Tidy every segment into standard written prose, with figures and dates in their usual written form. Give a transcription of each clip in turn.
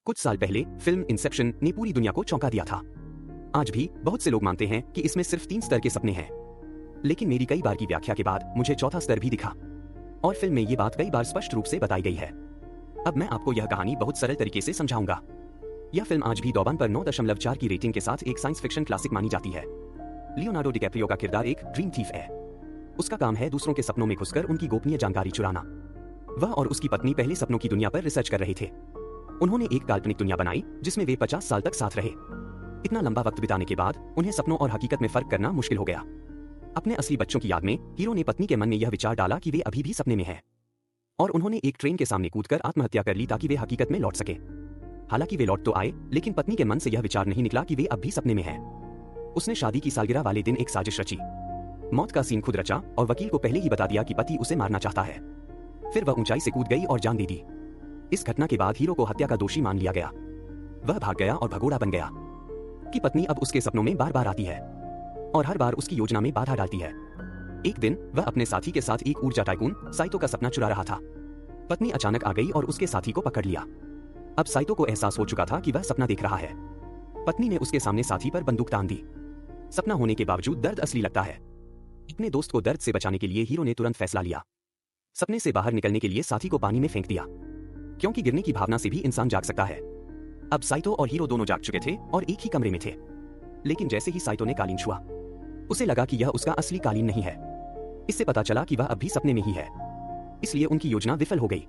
कुछ साल पहले फिल्म इंसेप्शन ने पूरी दुनिया को चौंका दिया था। आज भी बहुत से लोग मानते हैं कि इसमें सिर्फ 3 स्तर के सपने हैं, लेकिन मेरी कई बार की व्याख्या के बाद मुझे चौथा स्तर भी दिखा और फिल्म में ये बात कई बार स्पष्ट रूप से बताई गई है। अब मैं आपको यह कहानी बहुत सरल तरीके से समझाऊंगा। यह फिल्म आज भी दौबान पर 9.4 की रेटिंग के साथ एक साइंस फिक्शन क्लासिक मानी जाती है। लियोनार्डो डिकैप्रियो का किरदार एक ड्रीम थीफ है। उसका काम है दूसरों के सपनों में घुसकर उनकी गोपनीय जानकारी चुराना। वह और उसकी पत्नी पहले सपनों की दुनिया पर रिसर्च कर रहे थे। उन्होंने एक काल्पनिक दुनिया बनाई जिसमें वे 50 साल तक साथ रहे। इतना लंबा वक्त बिताने के बाद उन्हें सपनों और हकीकत में फर्क करना मुश्किल हो गया। अपने असली बच्चों की याद में हीरो ने पत्नी के मन में यह विचार डाला कि वे अभी भी सपने में हैं, और उन्होंने एक ट्रेन के सामने कूदकर आत्महत्या कर ली ताकि वे हकीकत में लौट सके। हालांकि वे लौट तो आए, लेकिन पत्नी के मन से यह विचार नहीं निकला कि वे अब भी सपने में हैं। उसने शादी की सालगिरह वाले दिन एक साजिश रची, मौत का सीन खुद रचा और वकील को पहले ही बता दिया कि पति उसे मारना चाहता है। फिर वह ऊंचाई से कूद गई और जान दे दी। इस घटना के बाद हीरो को हत्या का दोषी मान लिया गया। वह भाग गया और भगोड़ा बन गया कि पत्नी अब उसके सपनों में बार बार आती है और हर बार उसकी योजना में बाधा डालती है। एक दिन वह अपने साथी के साथ एक ऊर्जा टाइकून साइतो का सपना चुरा रहा था। पत्नी अचानक आ गई और उसके साथी को पकड़ लिया। अब साइतो को एहसास हो चुका था कि वह सपना देख रहा है। पत्नी ने उसके सामने साथी पर बंदूक तान दी। सपना होने के बावजूद दर्द असली लगता है। अपने दोस्त को दर्द से बचाने के लिए हीरो ने तुरंत फैसला लिया। सपने से बाहर निकलने के लिए साथी को पानी में फेंक दिया, क्योंकि गिरने की भावना से भी इंसान जाग सकता है। अब साइतो और हीरो दोनों जाग चुके थे और एक ही कमरे में थे। लेकिन जैसे ही साइतो ने कालीन छुआ, उसे लगा कि यह उसका असली कालीन नहीं है। इससे पता चला कि वह अब भी सपने में ही है। इसलिए उनकी योजना विफल हो गई।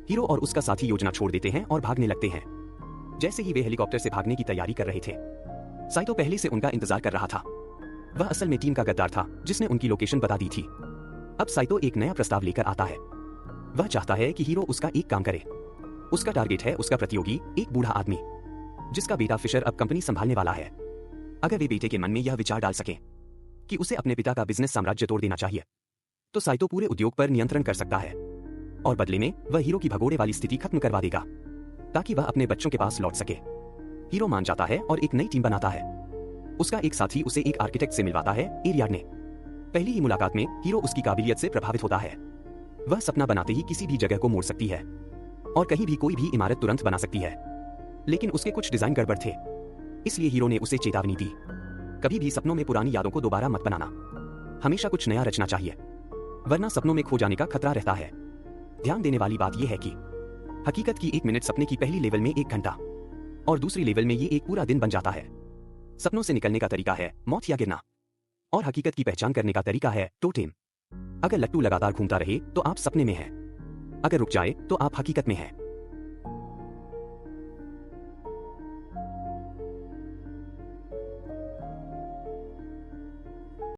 हीरो और उसका साथी योजना छोड़ देते हैं और भागने लगते हैं। जैसे ही वे हेलीकॉप्टर से भागने की तैयारी कर रहे थे, साइतो पहले से उनका इंतजार कर रहा था। वह असल में टीम का गद्दार था जिसने उनकी लोकेशन बता दी थी। अब साइतो एक नया प्रस्ताव लेकर आता है। वह चाहता है कि हीरो उसका एक काम करे। उसका टारगेट है उसका प्रतियोगी, एक बूढ़ा आदमी जिसका बेटा फिशर अब कंपनी संभालने वाला है। अगर वे बेटे के मन में यह विचार डाल सकें कि उसे अपने पिता का बिजनेस साम्राज्य तोड़ देना चाहिए, तो साइतो पूरे उद्योग पर नियंत्रण कर सकता है और बदले में वह हीरो की भगोड़े वाली स्थिति खत्म करवा देगा ताकि वह अपने बच्चों के पास लौट सके। हीरो मान जाता है और एक नई टीम बनाता है। उसका एक साथी उसे एक आर्किटेक्ट से मिलवाता है, एरियाड ने। पहली ही मुलाकात में हीरो उसकी काबिलियत से प्रभावित होता है। वह सपना बनाते ही किसी भी जगह को मोड़ सकती है और कहीं भी कोई भी इमारत तुरंत बना सकती है। लेकिन उसके कुछ डिजाइन गड़बड़ थे, इसलिए हीरो ने उसे चेतावनी दी, कभी भी सपनों में पुरानी यादों को दोबारा मत बनाना। हमेशा कुछ नया रचना चाहिए, वरना सपनों में खो जाने का खतरा रहता है। ध्यान देने वाली बात यह है कि हकीकत की 1 मिनट सपने की पहली लेवल में 1 घंटा और दूसरी लेवल में ये एक पूरा दिन बन जाता है। सपनों से निकलने का तरीका है मौत या गिरना, और हकीकत की पहचान करने का तरीका है टोटेम। अगर लट्टू लगातार घूमता रहे तो आप सपने में हैं, अगर रुक जाए तो आप हकीकत में हैं।